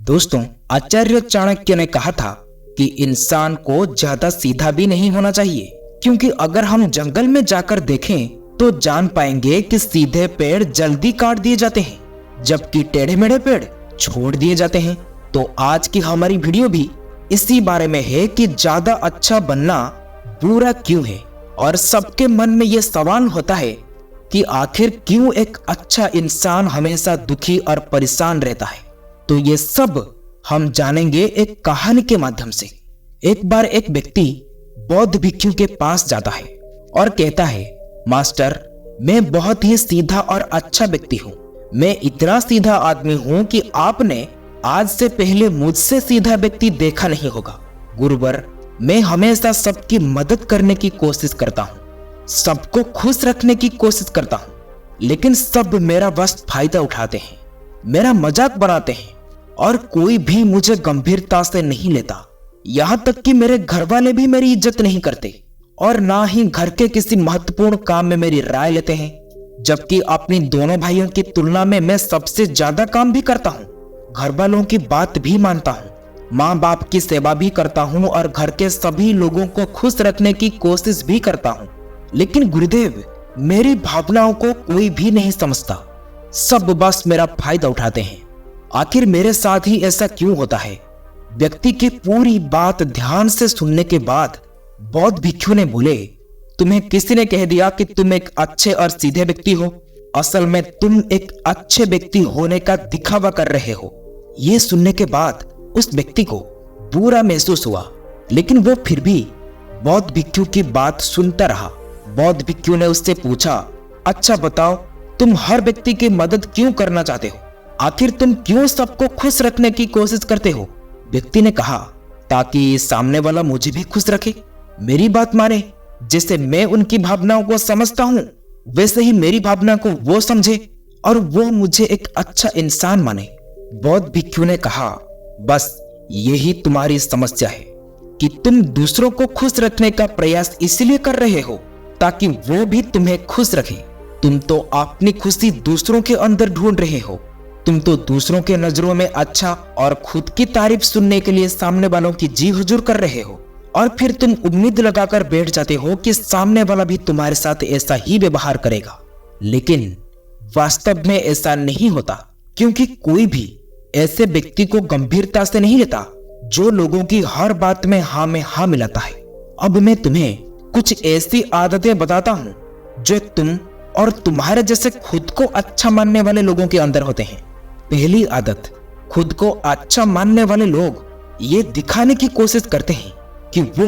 दोस्तों, आचार्य चाणक्य ने कहा था कि इंसान को ज्यादा सीधा भी नहीं होना चाहिए, क्योंकि अगर हम जंगल में जाकर देखें तो जान पाएंगे कि सीधे पेड़ जल्दी काट दिए जाते हैं, जबकि टेढ़े मेढ़े पेड़ छोड़ दिए जाते हैं। तो आज की हमारी वीडियो भी इसी बारे में है कि ज्यादा अच्छा बनना बुरा क्यों है। और सबके मन में यह सवाल होता है कि आखिर क्यों एक अच्छा इंसान हमेशा दुखी और परेशान रहता है। तो ये सब हम जानेंगे एक कहानी के माध्यम से। एक बार एक व्यक्ति बौद्ध भिक्षु के पास जाता है और कहता है, मास्टर, मैं बहुत ही सीधा और अच्छा व्यक्ति हूँ। मैं इतना सीधा आदमी हूँ कि आपने आज से पहले मुझसे सीधा व्यक्ति देखा नहीं होगा। गुरुवर, मैं हमेशा सबकी मदद करने की कोशिश करता हूँ, सबको खुश रखने की कोशिश करता हूँ, लेकिन सब मेरा बस फायदा उठाते हैं, मेरा मजाक बनाते हैं और कोई भी मुझे गंभीरता से नहीं लेता। यहाँ तक कि मेरे घर वाले भी मेरी इज्जत नहीं करते और ना ही घर के किसी महत्वपूर्ण काम में मेरी राय लेते हैं, जबकि अपनी दोनों भाइयों की तुलना में मैं सबसे ज्यादा काम भी करता हूँ, घर वालों की बात भी मानता हूँ, माँ बाप की सेवा भी करता हूँ और घर के सभी लोगों को खुश रखने की कोशिश भी करता हूँ। लेकिन गुरुदेव, मेरी भावनाओं को कोई भी नहीं समझता, सब बस मेरा फायदा उठाते हैं। आखिर मेरे साथ ही ऐसा क्यों होता है? व्यक्ति की पूरी बात ध्यान से सुनने के बाद बौद्ध भिक्षु ने बोले, तुम्हें किसी ने कह दिया कि तुम एक अच्छे और सीधे व्यक्ति हो? असल में तुम एक अच्छे व्यक्ति होने का दिखावा कर रहे हो। यह सुनने के बाद उस व्यक्ति को बुरा महसूस हुआ, लेकिन वो फिर भी बौद्ध भिक्षु की बात सुनता रहा। बौद्ध भिक्षु ने उससे पूछा, अच्छा बताओ, तुम हर व्यक्ति की मदद क्यों करना चाहते हो? आखिर तुम क्यों सबको खुश रखने की कोशिश करते हो? व्यक्ति ने कहा, ताकि सामने वाला मुझे भी खुश रखे, मेरी बात माने। जैसे मैं उनकी भावनाओं को समझता हूँ, वैसे ही मेरी भावना को वो समझे और वो मुझे एक अच्छा इंसान माने। बौद्ध भिक्षु ने कहा, बस यही तुम्हारी समस्या है कि तुम दूसरों को खुश रखने का प्रयास इसलिए कर रहे हो ताकि वो भी तुम्हें खुश रखे। तुम तो अपनी खुशी दूसरों के अंदर ढूंढ रहे हो। तुम तो दूसरों के नजरों में अच्छा और खुद की तारीफ सुनने के लिए सामने वालों की जी हुजूर कर रहे हो, और फिर तुम उम्मीद लगाकर बैठ जाते हो कि सामने वाला भी तुम्हारे साथ ऐसा ही व्यवहार करेगा। लेकिन वास्तव में ऐसा नहीं होता, क्योंकि कोई भी ऐसे व्यक्ति को गंभीरता से नहीं लेता जो लोगों की हर बात में हाँ में हाँ मिलाता है। अब मैं तुम्हें कुछ ऐसी आदतें बताता हूँ जो तुम और तुम्हारे जैसे खुद को अच्छा मानने वाले लोगों के अंदर होते हैं। पहली आदत, खुद को अच्छा मानने वाले लोग ये दिखाने की कोशिश करते हैं कि वो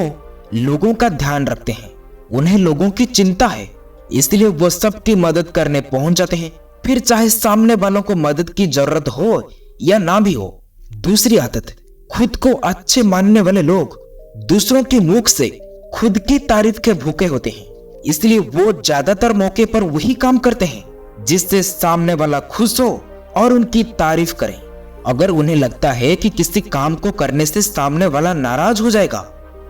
लोगों का ध्यान रखते हैं, उन्हें लोगों की चिंता है, इसलिए वो सबकी मदद करने पहुंच जाते हैं, फिर चाहे सामने वालों को मदद की जरूरत हो या ना भी हो। दूसरी आदत, खुद को अच्छे मानने वाले लोग दूसरों के मुख से खुद की तारीफ के भूखे होते हैं, इसलिए वो ज्यादातर मौके पर वही काम करते हैं जिससे सामने वाला खुश हो और उनकी तारीफ करे। अगर उन्हें लगता है कि किसी काम को करने से सामने वाला नाराज हो जाएगा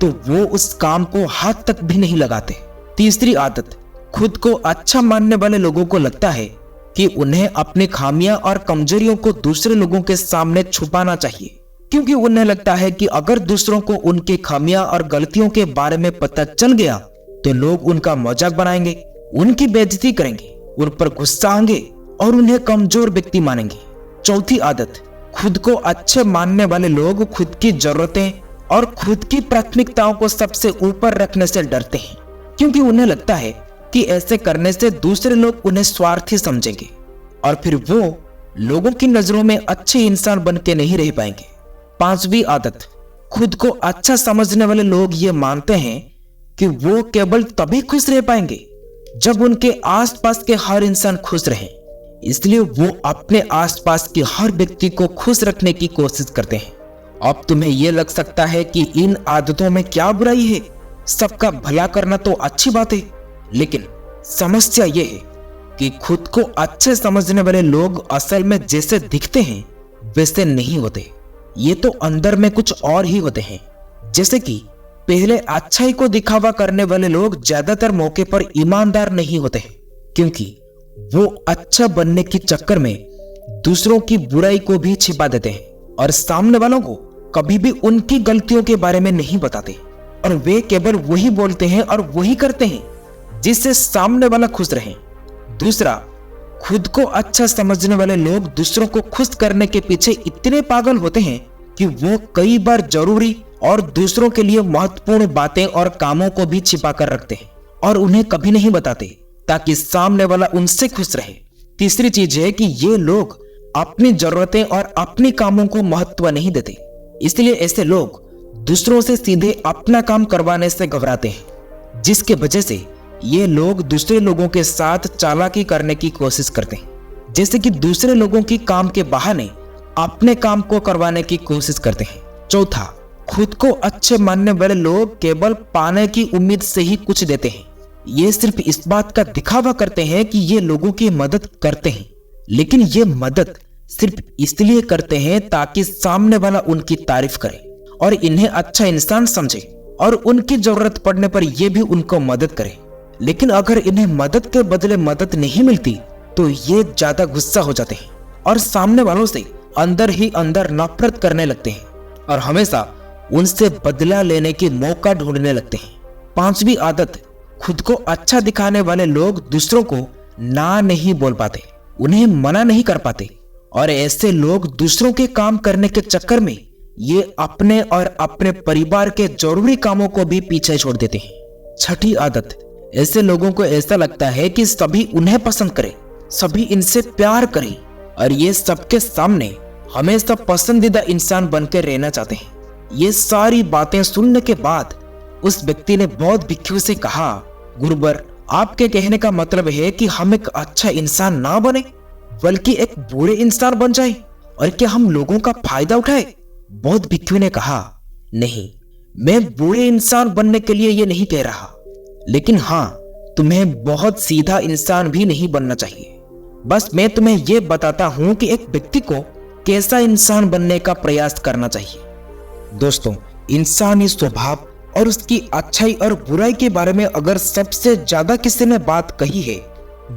तो वो उस काम को हाथ तक भी नहीं लगाते। तीसरी आदत, खुद को अच्छा मानने वाले लोगों को लगता है कि उन्हें अपनी खामियां और कमजोरियों को दूसरे लोगों के सामने छुपाना चाहिए, क्योंकि उन्हें लगता है कि अगर दूसरों को उनकी खामियां और गलतियों के बारे में पता चल गया तो लोग उनका मजाक बनाएंगे, उनकी बेइज्जती करेंगे, उन पर गुस्सा आएंगे और उन्हें कमजोर व्यक्ति मानेंगे। चौथी आदत, खुद को अच्छे मानने वाले लोग खुद की जरूरतें और खुद की प्राथमिकताओं को सबसे ऊपर रखने से डरते हैं, क्योंकि उन्हें लगता है कि ऐसे करने से दूसरे लोग उन्हें स्वार्थी समझेंगे और फिर वो लोगों की नजरों में अच्छे इंसान बन के नहीं रह पाएंगे। पांचवी आदत, खुद को अच्छा समझने वाले लोग ये मानते हैं कि वो केवल तभी खुश रह पाएंगे जब उनके आसपास के हर इंसान खुश रहे, इसलिए वो अपने आसपास के हर व्यक्ति को खुश रखने की कोशिश करते हैं। अब तुम्हें यह लग सकता है कि इन आदतों में क्या बुराई है, सबका भला करना तो अच्छी बात है, लेकिन समस्या यह है कि खुद को अच्छे समझने वाले लोग असल में जैसे दिखते हैं वैसे नहीं होते। ये तो अंदर में कुछ और ही होते हैं। जैसे कि पहले अच्छाई को दिखावा करने वाले लोग ज्यादातर मौके पर ईमानदार नहीं होते हैं, क्योंकि वो अच्छा बनने के चक्कर में दूसरों की बुराई को भी छिपा देते हैं। और सामने वालों को कभी भी उनकी गलतियों के बारे में नहीं बताते और वे केवल वही बोलते हैं और वही करते हैं जिससे सामने वाला खुश रहे। दूसरा, खुद को अच्छा समझने वाले लोग दूसरों को खुश करने के पीछे इतने पागल होते हैं कि वो कई बार जरूरी और दूसरों के लिए महत्वपूर्ण बातें और कामों को भी छिपा कर रखते हैं और उन्हें कभी नहीं बताते ताकि सामने वाला उनसे खुश रहे। तीसरी चीज है कि ये लोग अपनी जरूरतें और अपनी कामों को महत्व नहीं देते, इसलिए ऐसे लोग दूसरों से सीधे अपना काम करवाने से घबराते हैं, जिसके वजह से ये लोग दूसरे लोगों के साथ चालाकी करने की कोशिश करते हैं, जैसे कि दूसरे लोगों की काम के बहाने अपने काम को करवाने की कोशिश करते हैं। चौथा, खुद को अच्छे मानने वाले लोग केवल पाने की उम्मीद से ही कुछ देते हैं। ये सिर्फ इस बात का दिखावा करते हैं कि ये लोगों की मदद करते हैं, लेकिन ये मदद सिर्फ इसलिए करते हैं ताकि सामने वाला उनकी तारीफ करे और इन्हें अच्छा इंसान समझे और उनकी जरूरत पड़ने पर यह भी उनको मदद करे। लेकिन अगर इन्हें मदद के बदले मदद नहीं मिलती तो ये ज्यादा गुस्सा हो जाते हैं और सामने वालों से अंदर ही अंदर नफरत करने लगते हैं और हमेशा उनसे बदला लेने की मौका ढूंढने लगते हैं। पांचवी आदत, खुद को अच्छा दिखाने वाले लोग दूसरों को ना नहीं बोल पाते, उन्हें मना नहीं कर पाते और ऐसे लोग दूसरों के काम करने के चक्कर में ये अपने और अपने परिवार के जरूरी कामों को भी पीछे छोड़ देते हैं। छठी आदत, ऐसे लोगों को ऐसा लगता है कि सभी उन्हें पसंद करें, सभी इनसे प्यार करें और ये सबके सामने हमेशा पसंदीदा इंसान बनकर रहना चाहते हैं। ये सारी बातें सुनने के बाद उस व्यक्ति ने बौद्ध भिक्षु से कहा, गुरुवर, आपके कहने का मतलब है कि हम एक अच्छा इंसान ना बने बल्कि एक बुरे इंसान बन जाए और क्या हम लोगों का फायदा उठाए? बौद्ध भिक्षु ने कहा, नहीं, मैं बुरे इंसान बनने के लिए ये नहीं कह रहा, लेकिन हाँ, तुम्हें बहुत सीधा इंसान भी नहीं बनना चाहिए। बस मैं तुम्हें ये बताता हूं कि एक व्यक्ति को कैसा इंसान बनने का प्रयास करना चाहिए। दोस्तों, इंसानी स्वभाव और उसकी अच्छाई और बुराई के बारे में अगर सबसे ज्यादा किसी ने बात कही है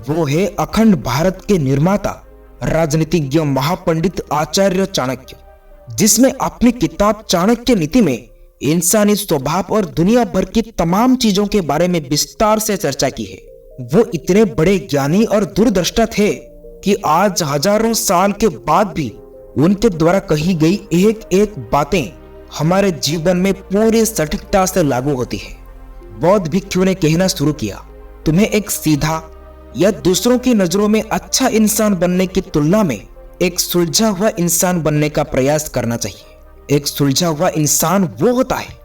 वो है अखंड भारत के निर्माता, राजनीतिज्ञ, महापंडित आचार्य चाणक्य, जिसमें अपनी किताब चाणक्य नीति में इंसानी स्वभाव और दुनिया भर की तमाम चीजों के बारे में विस्तार से चर्चा की है। वो इतने बड़े ज्ञानी और दूरदृष्टा थे कि आज हजारों साल के बाद भी उनके द्वारा कही गई एक एक बातें हमारे जीवन में पूरी सटीकता से लागू होती है। बौद्ध भिक्षु ने कहना शुरू किया, तुम्हें एक सीधा या दूसरों की नजरों में अच्छा इंसान बनने की तुलना में एक सुलझा हुआ इंसान बनने का प्रयास करना चाहिए। एक सुलझा हुआ इंसान वो होता है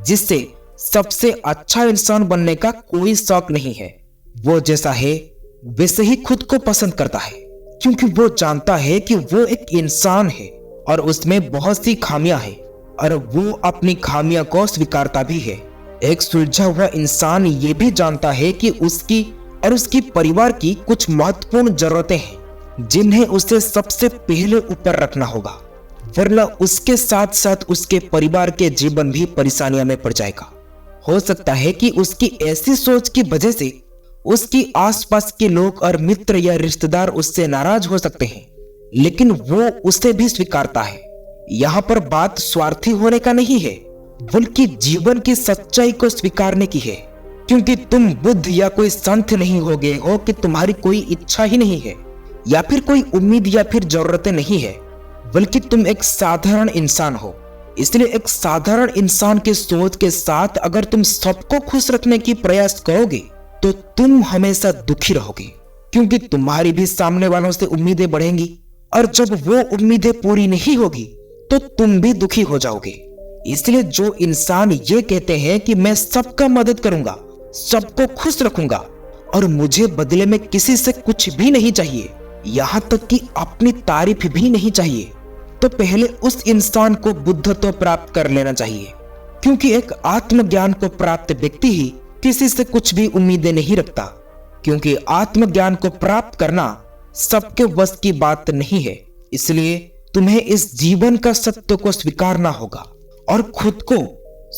जिससे सबसे अच्छा इंसान बनने का कोई शौक नहीं है। वो जैसा है वैसे ही खुद को पसंद करता है, क्योंकि वो जानता है कि वो एक इंसान है और उसमें बहुत सी खामियां हैं और वो अपनी खामियां को स्वीकारता भी है। एक सुलझा हुआ इंसान ये भी जानता है कि उसकी और उसकी परिवार की कुछ महत्वपूर्ण जरूरतें हैं जिन्हें उसे सबसे पहले ऊपर रखना होगा, वरना उसके साथ साथ उसके परिवार के जीवन भी परेशानियों में पड़ जाएगा। हो सकता है कि उसकी ऐसी सोच की वजह से उसकी आसपास के लोग और मित्र या रिश्तेदार उससे नाराज हो सकते हैं, लेकिन वो उसे भी स्वीकारता है। यहाँ पर बात स्वार्थी होने का नहीं है, बल्कि जीवन की सच्चाई को स्वीकारने की है, क्योंकि तुम बुद्ध या कोई संत नहीं हो गए हो कि तुम्हारी कोई इच्छा ही नहीं है या फिर कोई उम्मीद या फिर जरूरतें नहीं है, बल्कि तुम एक साधारण इंसान हो। इसलिए एक साधारण इंसान के सोच के साथ अगर तुम सबको खुश रखने की प्रयास करोगे तो तुम हमेशा दुखी रहोगे, क्योंकि तुम्हारी भी सामने वालों से उम्मीदें बढ़ेंगी और जब वो उम्मीदें पूरी नहीं होगी तो तुम भी दुखी हो जाओगे। इसलिए जो इंसान ये कहते हैं कि मैं सबका मदद करूंगा, सबको खुश रखूंगा और मुझे बदले में किसी से कुछ भी नहीं चाहिए, यहाँ तक कि अपनी तारीफ भी नहीं चाहिए, तो पहले उस इंसान को बुद्धत्व प्राप्त कर लेना चाहिए, क्योंकि एक आत्मज्ञान को प्राप्त व्यक्ति ही किसी से कुछ भी उम्मीदें नहीं रखता, क्योंकि आत्मज्ञान को प्राप्त करना सबके वश की बात नहीं है। इसलिए तुम्हें इस जीवन का सत्य को स्वीकारना होगा और खुद को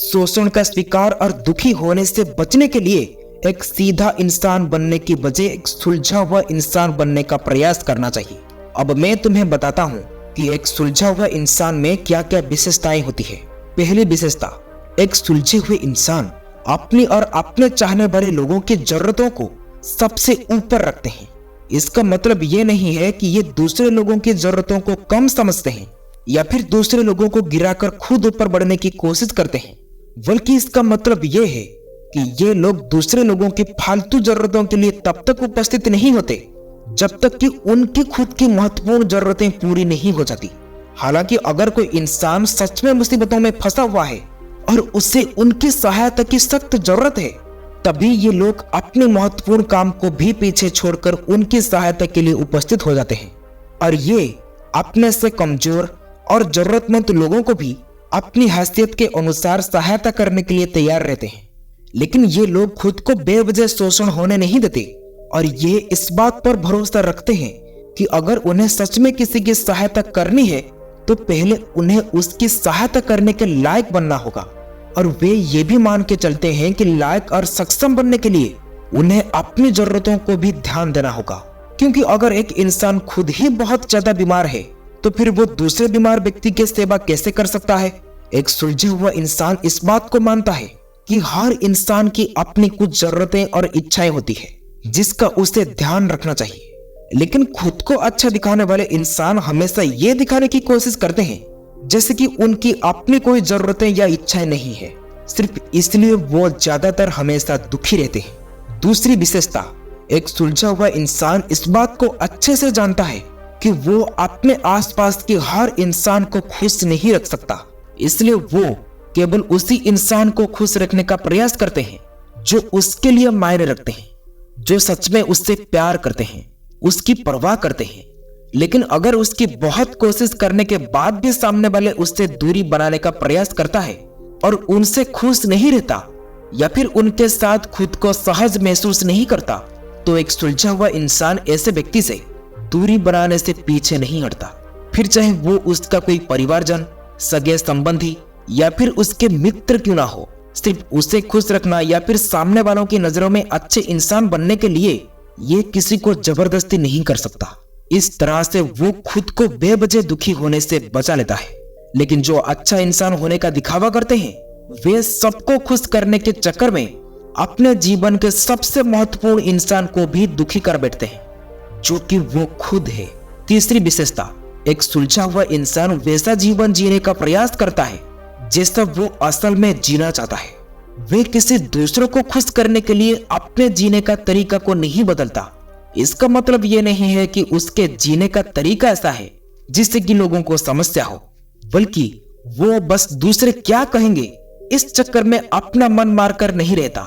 शोषण का स्वीकार और दुखी होने से बचने के लिए एक सीधा इंसान बनने की बजाय एक सुलझा हुआ इंसान बनने का प्रयास करना चाहिए। अब मैं तुम्हें बताता हूँ कि एक सुलझा हुआ इंसान में क्या क्या विशेषताएं होती है। पहली विशेषता, एक सुलझे हुए इंसान अपनी और अपने चाहने वाले लोगों की जरूरतों को सबसे ऊपर रखते हैं। इसका मतलब ये नहीं है कि ये दूसरे लोगों की जरूरतों को कम समझते हैं या फिर दूसरे लोगों को गिराकर खुद ऊपर बढ़ने की कोशिश करते हैं, बल्कि इसका मतलब ये है कि ये लोग दूसरे लोगों की फालतू जरूरतों के लिए तब तक उपस्थित नहीं होते जब तक कि उनकी खुद की महत्वपूर्ण जरूरतें पूरी नहीं हो जाती। हालांकि अगर कोई इंसान सच में मुसीबतों में फंसा हुआ है और उसे उनकी सहायता की सख्त जरूरत है, तभी ये लोग अपने महत्वपूर्ण काम को भी पीछे छोड़कर उनकी सहायता के लिए उपस्थित हो जाते हैं और ये अपने से कमजोर और जरूरतमंद लोगों को भी अपनी हैसियत के अनुसार सहायता करने के लिए तैयार रहते हैं। लेकिन ये लोग खुद को बेवजह शोषण होने नहीं देते और ये इस बात पर भरोसा रखते हैं कि अगर उन्हें सच में किसी की सहायता करनी है तो पहले उन्हें उसकी सहायता करने के लायक बनना होगा। और वे ये भी मान के चलते हैं कि लायक और सक्षम बनने के लिए उन्हें अपनी जरूरतों को भी ध्यान देना होगा, क्योंकि अगर एक इंसान खुद ही बहुत ज्यादा बीमार है तो फिर वो दूसरे बीमार व्यक्ति की सेवा कैसे कर सकता है। एक सुलझा हुआ इंसान इस बात को मानता है कि हर इंसान की अपनी कुछ जरूरतें और इच्छाएं होती है जिसका उसे ध्यान रखना चाहिए। लेकिन खुद को अच्छा दिखाने वाले इंसान हमेशा ये दिखाने की कोशिश करते हैं जैसे कि उनकी अपनी कोई जरूरतें या इच्छाएं नहीं है, सिर्फ इसलिए वो ज्यादातर हमेशा दुखी रहते हैं। दूसरी विशेषता, एक सुलझा हुआ इंसान इस बात को अच्छे से जानता है कि वो अपने आसपास के हर इंसान को खुश नहीं रख सकता, इसलिए वो केवल उसी इंसान को खुश रखने का प्रयास करते हैं जो उसके लिए मायने रखते हैं, जो सच में उससे प्यार करते हैं, उसकी परवाह करते हैं। लेकिन अगर उसकी बहुत कोशिश करने के बाद भी सामने वाले उससे दूरी बनाने का प्रयास करता है और उनसे खुश नहीं रहता या फिर उनके साथ खुद को सहज महसूस नहीं करता, तो एक सुलझा हुआ इंसान ऐसे व्यक्ति से दूरी बनाने से पीछे नहीं हटता। फिर चाहे वो उसका कोई परिवारजन, सगे संबंधी या फिर उसके मित्र क्यों ना हो, सिर्फ उसे खुश रखना या फिर सामने वालों की नजरों में अच्छे इंसान बनने के लिए ये किसी को जबरदस्ती नहीं कर सकता। इस तरह से वो खुद को बेवजह दुखी होने से बचा लेता है। लेकिन जो अच्छा इंसान होने का दिखावा करते हैं वे सबको खुश करने के चक्कर में अपने जीवन के सबसे महत्वपूर्ण इंसान को भी दुखी कर बैठते हैं, जो कि वो खुद है। तीसरी विशेषता, एक सुलझा हुआ इंसान वैसा जीवन जीने का प्रयास करता है जैसा वो असल में जीना चाहता है। वे किसी दूसरों को खुश करने के लिए अपने जीने का तरीका को नहीं बदलता। इसका मतलब ये नहीं है कि उसके जीने का तरीका ऐसा है जिससे कि लोगों को समस्या हो, बल्कि वो बस दूसरे क्या कहेंगे इस चक्कर में अपना मन मारकर नहीं रहता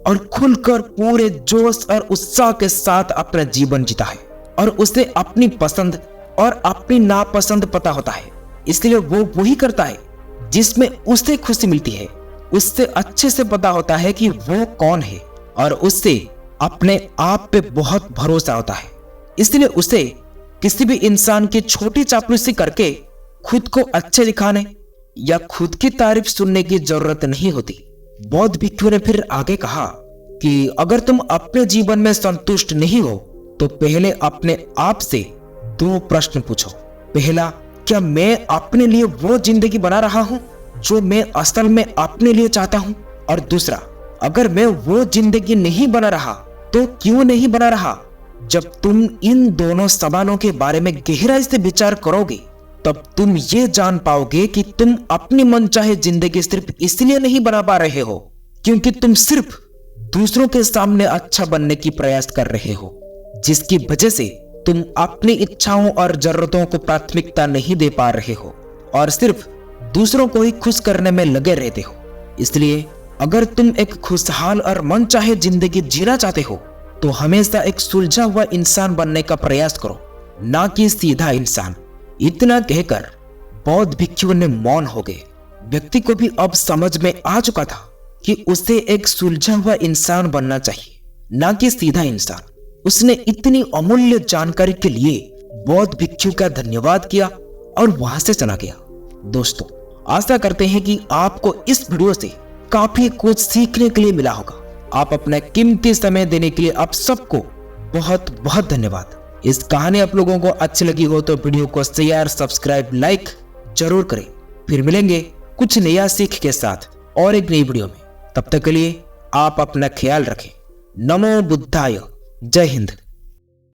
और खुलकर पूरे जोश और उत्साह के साथ अपना जीवन जीता है। और उसे अपनी पसंद और अपनी नापसंद पता होता है, इसलिए वो वही करता है जिसमें उसे खुशी मिलती है। उससे अच्छे से पता होता है कि वो कौन है और उससे अपने आप पे बहुत भरोसा होता है, इसलिए उसे किसी भी इंसान की छोटी चापलूसी करके खुद को अच्छे दिखाने या खुद की तारीफ सुनने की जरूरत नहीं होती। बौद्ध भिक्षु ने फिर आगे कहा कि अगर तुम अपने जीवन में संतुष्ट नहीं हो तो पहले अपने आप से 2 प्रश्न पूछो। पहला, क्या मैं अपने लिए वो जिंदगी बना रहा हूं जो मैं असल में अपने लिए चाहता हूं? और दूसरा, अगर मैं वो जिंदगी नहीं बना रहा तो क्यों नहीं बना रहा? जब तुम इन दोनों सवालों के बारे में गहराई से विचार करोगे तब तुम ये जान पाओगे कि तुम अपनी मनचाहे जिंदगी सिर्फ इसलिए नहीं बना पा रहे हो क्योंकि तुम सिर्फ दूसरों के सामने अच्छा बनने की प्रयास कर रहे हो, जिसकी वजह से तुम अपनी इच्छाओं और जरूरतों को प्राथमिकता नहीं दे पा रहे हो और सिर्फ दूसरों को ही खुश करने में लगे रहते हो। इसलिए अगर तुम एक खुशहाल और मनचाहे जिंदगी जीना चाहते हो तो हमेशा एक सुलझा हुआ इंसान बनने का प्रयास करो, ना कि सीधा इंसान। इतना कहकर बौद्ध भिक्षु ने मौन हो गए। व्यक्ति को भी अब समझ में आ चुका था कि उसे एक सुलझा हुआ इंसान बनना चाहिए, ना कि सीधा इंसान। उसने इतनी अमूल्य जानकारी के लिए बौद्ध भिक्षु का धन्यवाद किया और वहां से चला गया। दोस्तों, आशा करते हैं कि आपको इस वीडियो से काफी कुछ सीखने के लिए मिला होगा। आप अपना कीमती समय देने के लिए आप सबको बहुत बहुत धन्यवाद। इस कहानी आप लोगों को अच्छी लगी हो तो वीडियो को शेयर, सब्सक्राइब, लाइक जरूर करें। फिर मिलेंगे कुछ नया सीख के साथ और एक नई वीडियो में। तब तक के लिए आप अपना ख्याल रखें। नमो बुद्धाय। जय हिंद।